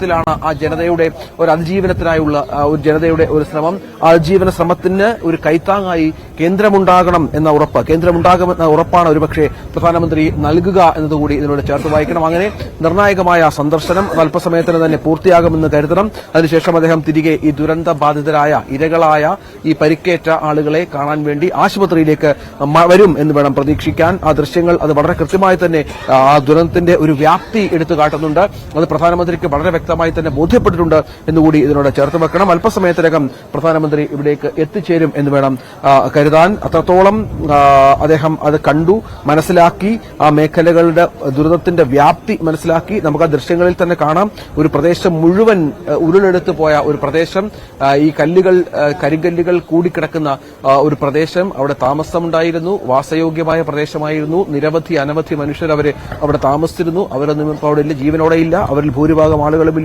ാണ് ആ ജനതയുടെ ഒരു അതിജീവനത്തിനായുള്ള ഒരു ജനതയുടെ ഒരു ശ്രമം. ആ അതിജീവന ശ്രമത്തിന് ഒരു കൈത്താങ്ങായി കേന്ദ്രമുണ്ടാകണം എന്ന ഉറപ്പ്, കേന്ദ്രമുണ്ടാകുമെന്ന ഉറപ്പാണ് ഒരുപക്ഷെ പ്രധാനമന്ത്രി നൽകുക എന്നതുകൂടി ഇതിനോട് ചേർത്ത് വായിക്കണം. അങ്ങനെ നിർണായകമായ സന്ദർശനം അല്പസമയത്തിന് തന്നെ പൂർത്തിയാകുമെന്ന് കരുതണം. അതിനുശേഷം അദ്ദേഹം തിരികെ ഈ ദുരന്ത ബാധിതരായ ഇരകളായ ഈ പരിക്കേറ്റ ആളുകളെ കാണാൻ വേണ്ടി ആശുപത്രിയിലേക്ക് വരും എന്ന് വേണം പ്രതീക്ഷിക്കാൻ. ആ ദൃശ്യങ്ങൾ അത് വളരെ കൃത്യമായി തന്നെ ആ ദുരന്തത്തിന്റെ ഒരു വ്യാപ്തി എടുത്തു കാട്ടുന്നുണ്ട്. അത് പ്രധാനമന്ത്രിക്ക് വളരെ വ്യക്തമായി തന്നെ ബോധ്യപ്പെട്ടിട്ടുണ്ട് എന്നുകൂടി ഇതിനോട് ചേർത്ത് വെക്കണം. അല്പസമയത്തിനകം പ്രധാനമന്ത്രി ഇവിടേക്ക് എത്തിച്ചേരും എന്ന് വേണം കരുതാൻ. അത്രത്തോളം അദ്ദേഹം അത് കണ്ടു, മനസ്സിലാക്കി, ആ മേഖലകളുടെ ദുരിതത്തിന്റെ വ്യാപ്തി മനസ്സിലാക്കി. നമുക്ക് ആ ദൃശ്യങ്ങളിൽ തന്നെ കാണാം. ഒരു പ്രദേശം മുഴുവൻ ഉരുളെടുത്തു പോയ ഒരു പ്രദേശം, ഈ കരിങ്കല്ലുകൾ കൂടിക്കിടക്കുന്ന ഒരു പ്രദേശം. അവിടെ താമസമുണ്ടായിരുന്നു, വാസയോഗ്യമായ പ്രദേശമായിരുന്നു. അനവധി മനുഷ്യർ അവിടെ താമസിച്ചിരുന്നു. അവരൊന്നും ഇപ്പോൾ അവിടെ ഇല്ല, ജീവനോടെയില്ല. അവരിൽ ഭൂരിഭാഗം ആളുകളുമില്ല.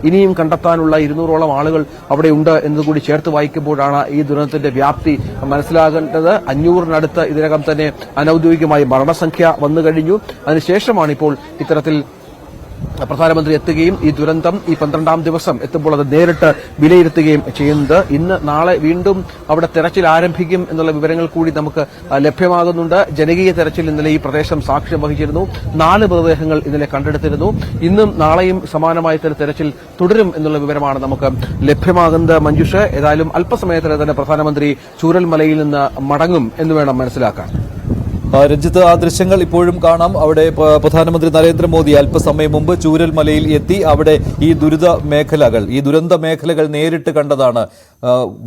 ഇനിയും കണ്ടെത്താനുള്ള 200ഓളം ആളുകൾ അവിടെയുണ്ട് എന്നതുകൂടി ചേർത്ത് വായിക്കുമ്പോഴാണ് ഈ ദുരന്തത്തിന്റെ വ്യാപ്തി മനസ്സിലാകേണ്ടത്. 500-നടുത്ത് ഇതിനകം തന്നെ അനൌദ്യോഗികമായി മരണസംഖ്യ വന്നു കഴിഞ്ഞു. അതിനുശേഷമാണ് ഇപ്പോൾ ഇത്തരത്തിൽ പ്രധാനമന്ത്രി എത്തുകയും ഈ ദുരന്തം ഈ 12ാം ദിവസം എത്തുമ്പോൾ അത് നേരിട്ട് വിലയിരുത്തുകയും ചെയ്യുന്നത്. ഇന്ന് നാളെ വീണ്ടും അവിടെ തെരച്ചിൽ ആരംഭിക്കും എന്നുള്ള വിവരങ്ങൾ കൂടി നമുക്ക് ലഭ്യമാകുന്നുണ്ട്. ജനകീയ തെരച്ചിൽ ഇന്നലെ ഈ പ്രദേശം സാക്ഷ്യം വഹിച്ചിരുന്നു. 4 മൃതദേഹങ്ങൾ ഇന്നലെ കണ്ടെടുത്തിരുന്നു. ഇന്നും നാളെയും സമാനമായ തെരച്ചിൽ തുടരും എന്നുള്ള വിവരമാണ് നമുക്ക് ലഭ്യമാകുന്നത്. മഞ്ജുഷ്, ഏതായാലും അല്പസമയത്തിന് തന്നെ പ്രധാനമന്ത്രി ചൂരൽമലയിൽ നിന്ന് മടങ്ങും എന്ന് വേണം മനസ്സിലാക്കാൻ. രഞ്ജിത്ത്, ആ ദൃശ്യങ്ങൾ ഇപ്പോഴും കാണാം. അവിടെ പ്രധാനമന്ത്രി നരേന്ദ്രമോദി അല്പസമയം മുമ്പ് ചൂരൽമലയിൽ എത്തി അവിടെ ഈ ദുരന്ത മേഖലകൾ നേരിട്ട് കണ്ടതാണ്.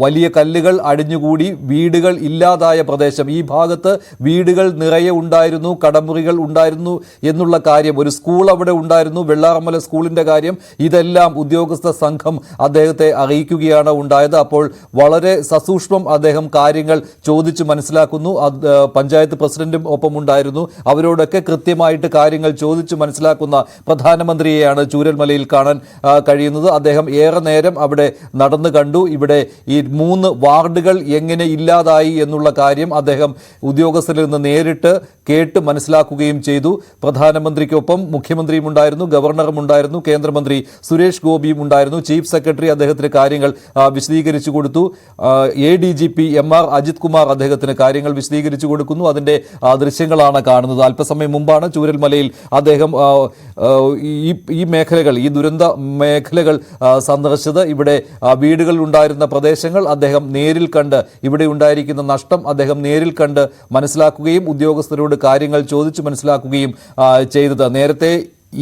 വലിയ കല്ലുകൾ അടിഞ്ഞുകൂടി വീടുകൾ ഇല്ലാതായ പ്രദേശം. ഈ ഭാഗത്ത് വീടുകൾ നിറയെ ഉണ്ടായിരുന്നു, കടമുറികൾ ഉണ്ടായിരുന്നു എന്നുള്ള കാര്യം, ഒരു സ്കൂൾ അവിടെ ഉണ്ടായിരുന്നു, വെള്ളാറമ്മല സ്കൂളിന്റെ കാര്യം, ഇതെല്ലാം ഉദ്യോഗസ്ഥ സംഘം അദ്ദേഹത്തെ അറിയിക്കുകയാണ് ഉണ്ടായത്. അപ്പോൾ വളരെ സസൂക്ഷ്മം അദ്ദേഹം കാര്യങ്ങൾ ചോദിച്ചു മനസ്സിലാക്കുന്നു. പഞ്ചായത്ത് പ്രസിഡന്റും ഒപ്പം ഉണ്ടായിരുന്നു. അവരോടൊക്കെ കൃത്യമായിട്ട് കാര്യങ്ങൾ ചോദിച്ചു മനസ്സിലാക്കുന്ന പ്രധാനമന്ത്രിയെയാണ് ചൂരൽമലയിൽ കാണാൻ കഴിയുന്നത്. അദ്ദേഹം ഏറെ നേരം അവിടെ നടന്നു കണ്ടു. ഇവിടെ ഈ 3 വാർഡുകൾ എങ്ങനെ ഇല്ലാതായി എന്നുള്ള കാര്യം അദ്ദേഹം ഉദ്യോഗസ്ഥരിൽ നിന്ന് നേരിട്ട് കേട്ട് മനസ്സിലാക്കുകയും ചെയ്തു. പ്രധാനമന്ത്രിക്കൊപ്പം മുഖ്യമന്ത്രിയും ഉണ്ടായിരുന്നു, ഗവർണറും ഉണ്ടായിരുന്നു, കേന്ദ്രമന്ത്രി സുരേഷ് ഗോപിയും ഉണ്ടായിരുന്നു. ചീഫ് സെക്രട്ടറി അദ്ദേഹത്തിന് കാര്യങ്ങൾ വിശദീകരിച്ചു കൊടുത്തു. ADGP MR അജിത് കുമാർ അദ്ദേഹത്തിന് കാര്യങ്ങൾ വിശദീകരിച്ചു കൊടുക്കുന്നു. അതിന്റെ ദൃശ്യങ്ങളാണ് കാണുന്നത്. അല്പസമയം മുമ്പാണ് ചൂരൽമലയിൽ അദ്ദേഹം ഈ മേഖലകൾ, ഈ ദുരന്ത മേഖലകൾ സന്ദർശിച്ചത്. ഇവിടെ വീടുകൾ ഉണ്ടായിരുന്ന പ്രദേശങ്ങൾ അദ്ദേഹം നേരിൽ കണ്ട്, ഇവിടെ ഉണ്ടായിരിക്കുന്ന നഷ്ടം അദ്ദേഹം നേരിൽ കണ്ട് മനസ്സിലാക്കുകയും ഉദ്യോഗസ്ഥരോട് കാര്യങ്ങൾ ചോദിച്ചു മനസ്സിലാക്കുകയും ചെയ്തത്. നേരത്തെ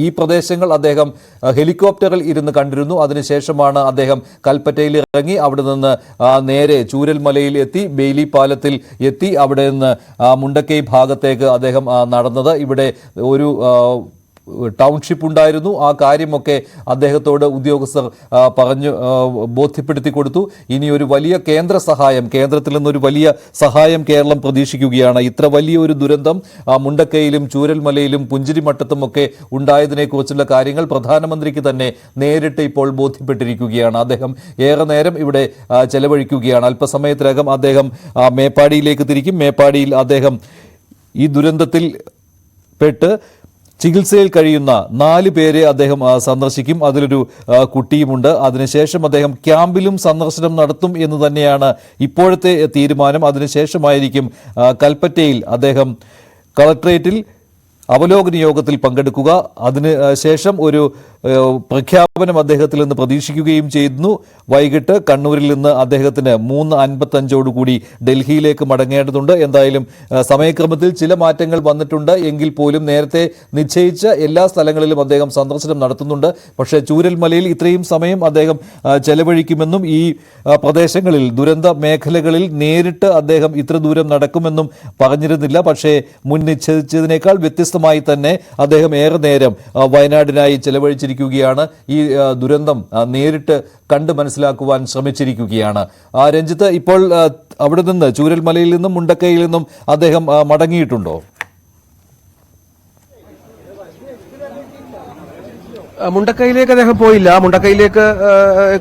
ഈ പ്രദേശങ്ങൾ അദ്ദേഹം ഹെലികോപ്റ്ററിൽ ഇരുന്ന് കണ്ടിരുന്നു. അതിനുശേഷമാണ് അദ്ദേഹം കൽപ്പറ്റയിൽ ഇറങ്ങി അവിടെ നിന്ന് നേരെ ചൂരൽമലയിൽ എത്തി, ബെയിലി പാലത്തിൽ എത്തി അവിടെ നിന്ന് മുണ്ടക്കൈ ഭാഗത്തേക്ക് അദ്ദേഹം നടന്നത്. ഇവിടെ ഒരു ടൗൺഷിപ്പ് ഉണ്ടായിരുന്നു. ആ കാര്യമൊക്കെ അദ്ദേഹത്തോട് ഉദ്യോഗസ്ഥർ പറഞ്ഞു ബോധ്യപ്പെടുത്തി കൊടുത്തു. ഇനി ഒരു വലിയ കേന്ദ്രത്തിൽ നിന്നൊരു വലിയ സഹായം കേരളം പ്രതീക്ഷിക്കുകയാണ്. ഇത്ര വലിയൊരു ദുരന്തം മുണ്ടക്കൈയിലും ചൂരൽമലയിലും പുഞ്ചിരിമട്ടത്തുമൊക്കെ ഉണ്ടായതിനെക്കുറിച്ചുള്ള കാര്യങ്ങൾ പ്രധാനമന്ത്രിക്ക് തന്നെ നേരിട്ട് ഇപ്പോൾ ബോധ്യപ്പെട്ടിരിക്കുകയാണ്. അദ്ദേഹം ഏറെ നേരം ഇവിടെ ചെലവഴിക്കുകയാണ്. അല്പസമയത്തിനകം അദ്ദേഹം മേപ്പാടിയിലേക്ക് തിരിക്കും. മേപ്പാടിയിൽ അദ്ദേഹം ഈ ദുരന്തത്തിൽ പെട്ട് ചികിത്സയിൽ കഴിയുന്ന 4 പേരെ അദ്ദേഹം സന്ദർശിക്കും. അതിലൊരു കുട്ടിയുമുണ്ട്. അതിനുശേഷം അദ്ദേഹം ക്യാമ്പിലും സന്ദർശനം നടത്തും എന്ന് തന്നെയാണ് ഇപ്പോഴത്തെ തീരുമാനം. അതിനുശേഷമായിരിക്കും കൽപ്പറ്റയിൽ അദ്ദേഹം കളക്ട്രേറ്റിൽ അവലോകന യോഗത്തിൽ പങ്കെടുക്കുക. അതിനുശേഷം ഒരു പ്രഖ്യാപനം അദ്ദേഹത്തിൽ നിന്ന് പ്രതീക്ഷിക്കുകയും ചെയ്യുന്നു. വൈകിട്ട് കണ്ണൂരിൽ നിന്ന് അദ്ദേഹത്തിന് 3:55 ഡൽഹിയിലേക്ക് മടങ്ങേണ്ടതുണ്ട്. എന്തായാലും സമയക്രമത്തിൽ ചില മാറ്റങ്ങൾ വന്നിട്ടുണ്ട് എങ്കിൽ പോലും നേരത്തെ നിശ്ചയിച്ച എല്ലാ സ്ഥലങ്ങളിലും അദ്ദേഹം സന്ദർശനം നടത്തുന്നുണ്ട്. പക്ഷേ ചൂരൽമലയിൽ ഇത്രയും സമയം അദ്ദേഹം ചെലവഴിക്കുമെന്നും ഈ പ്രദേശങ്ങളിൽ ദുരന്ത മേഖലകളിൽ നേരിട്ട് അദ്ദേഹം ഇത്ര ദൂരം നടക്കുമെന്നും പറഞ്ഞിരുന്നില്ല. പക്ഷേ മുൻ നിശ്ചയിച്ചതിനേക്കാൾ വ്യത്യസ്തമായി തന്നെ അദ്ദേഹം ഏറെ നേരം വയനാടിനായി ചെലവഴിച്ചിരിക്കുകയാണ്. ഈ ദുരന്തം നേരിട്ട് കണ്ട് മനസ്സിലാക്കുവാൻ ശ്രമിച്ചിരിക്കുകയാണ്. രഞ്ജിത്ത്, ഇപ്പോൾ അവിടെ നിന്ന് ചൂരൽമലയിൽ നിന്നും മുണ്ടക്കൈയിൽ നിന്നും അദ്ദേഹം മടങ്ങിയിട്ടുണ്ടോ? മുണ്ടക്കൈയിലേക്ക് അദ്ദേഹം പോയില്ല. മുണ്ടക്കൈയിലേക്ക്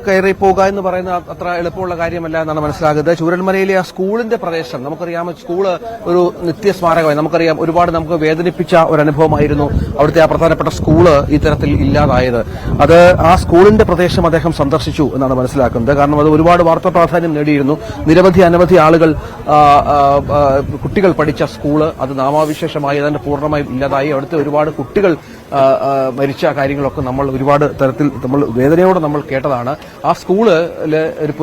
കയറി പോകുക എന്ന് പറയുന്ന അത്ര എളുപ്പമുള്ള കാര്യമല്ല എന്നാണ് മനസ്സിലാകുന്നത്. ചൂരൽമലയിലെ ആ സ്കൂളിന്റെ പ്രദേശം നമുക്കറിയാം. സ്കൂള് ഒരു നിത്യസ്മാരകമായി നമുക്കറിയാം. ഒരുപാട് നമുക്ക് വേദനിപ്പിച്ച ഒരു അനുഭവമായിരുന്നു അവിടുത്തെ ആ പ്രധാനപ്പെട്ട സ്കൂള് ഇത്തരത്തിൽ ഇല്ലാതായത്. അത് ആ സ്കൂളിന്റെ പ്രദേശം അദ്ദേഹം സന്ദർശിച്ചു എന്നാണ് മനസ്സിലാക്കുന്നത്. കാരണം അത് ഒരുപാട് വാർത്താ പ്രാധാന്യം നേടിയിരുന്നു. അനവധി ആളുകൾ കുട്ടികൾ പഠിച്ച സ്കൂള് അത് നാമാവിശേഷമായി അതിന്റെ പൂർണ്ണമായും ഇല്ലാതായി. അവിടുത്തെ ഒരുപാട് കുട്ടികൾ മരിച്ച കാര്യങ്ങളൊക്കെ നമ്മൾ ഒരുപാട് തരത്തിൽ നമ്മൾ വേദനയോടെ നമ്മൾ കേട്ടതാണ്. ആ സ്കൂളില്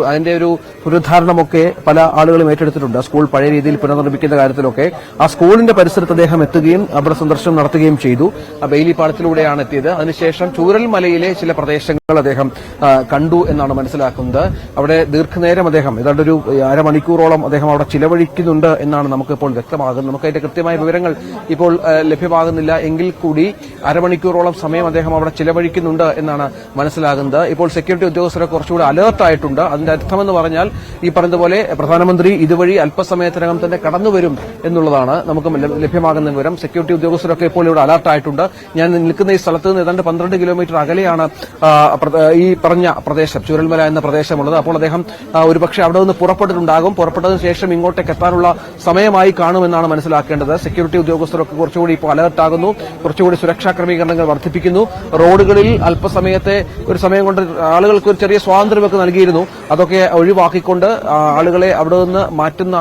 അതിന്റെ ഒരു പുനരുദ്ധാരണമൊക്കെ പല ആളുകളും ഏറ്റെടുത്തിട്ടുണ്ട്. സ്കൂൾ പഴയ രീതിയിൽ പുനർനിർമ്മിക്കുന്ന കാര്യത്തിലൊക്കെ ആ സ്കൂളിന്റെ പരിസരത്ത് അദ്ദേഹം എത്തുകയും അവിടെ സന്ദർശനം നടത്തുകയും ചെയ്തു. ആ ബെയിലി പാലത്തിലൂടെയാണ് എത്തിയത്. അതിനുശേഷം ചൂരൽമലയിലെ ചില പ്രദേശങ്ങൾ അദ്ദേഹം കണ്ടു എന്നാണ് മനസ്സിലാക്കുന്നത്. അവിടെ ദീർഘനേരം അദ്ദേഹം ഏതാണ്ട് ഒരു അരമണിക്കൂറോളം അദ്ദേഹം അവിടെ ചിലവഴിക്കുന്നുണ്ട് എന്നാണ് നമുക്കിപ്പോൾ വ്യക്തമാകുന്നത്. നമുക്ക് അതിന്റെ കൃത്യമായ വിവരങ്ങൾ ഇപ്പോൾ ലഭ്യമാകുന്നില്ല എങ്കിൽ കൂടി അരമണിക്കൂറോളം സമയം അദ്ദേഹം അവിടെ ചിലവഴിക്കുന്നുണ്ട് എന്നാണ് മനസ്സിലാകുന്നത്. ഇപ്പോൾ സെക്യൂരിറ്റി ഉദ്യോഗസ്ഥരെ കുറച്ചുകൂടി അലേർട്ടായിട്ടുണ്ട്. അതിന്റെ അർത്ഥമെന്ന് പറഞ്ഞാൽ ഈ പറഞ്ഞതുപോലെ പ്രധാനമന്ത്രി ഇതുവഴി അല്പസമയത്തിനകം തന്നെ കടന്നുവരും എന്നുള്ളതാണ് നമുക്ക് ലഭ്യമാകുന്ന വിവരം. സെക്യൂരിറ്റി ഉദ്യോഗസ്ഥരൊക്കെ ഇപ്പോൾ ഇവിടെ അലേർട്ടായിട്ടുണ്ട്. ഞാൻ നിൽക്കുന്ന ഈ സ്ഥലത്ത് നിന്ന് ഏതാണ്ട് 12 കിലോമീറ്റർ അകലെയാണ് ഈ പറഞ്ഞ പ്രദേശം ചൂരൽമല എന്ന പ്രദേശമുള്ളത്. അപ്പോൾ അദ്ദേഹം ഒരുപക്ഷെ അവിടെ നിന്ന് പുറപ്പെട്ടിട്ടുണ്ടാകും. പുറപ്പെട്ടതിന് ശേഷം ഇങ്ങോട്ടേക്ക് എത്താനുള്ള സമയമായി കാണുമെന്നാണ് മനസ്സിലാക്കേണ്ടത്. സെക്യൂരിറ്റി ഉദ്യോഗസ്ഥരൊക്കെ കുറച്ചുകൂടി ഇപ്പോൾ അലേർട്ടാകുന്നു. കുറച്ചുകൂടി സുരക്ഷാ ക്രമീകരണങ്ങൾ വർദ്ധിപ്പിക്കുന്നു. റോഡുകളിൽ അല്പസമയത്തെ ഒരു സമയം കൊണ്ട് ആളുകൾക്ക് ഒരു ചെറിയ സ്വാതന്ത്ര്യമൊക്കെ നൽകിയിരുന്നു. അതൊക്കെ ഒഴിവാക്കിക്കൊണ്ട് ആളുകളെ അവിടെ നിന്ന് മാറ്റുന്ന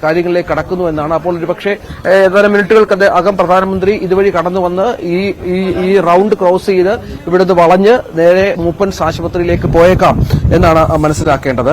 കാര്യങ്ങളിലേക്ക് കടക്കുന്നു എന്നാണ്. അപ്പോൾ ഒരുപക്ഷെ ഏതാനും മിനിറ്റുകൾക്ക് അകം പ്രധാനമന്ത്രി ഇതുവഴി കടന്നു വന്ന് ഈ റൌണ്ട് ക്രോസ് ചെയ്ത് ഇവിടുന്ന് വളഞ്ഞ് നേരെ മൂപ്പൻസ് ആശുപത്രിയിലേക്ക് പോയേക്കാം എന്നാണ് മനസ്സിലാക്കേണ്ടത്.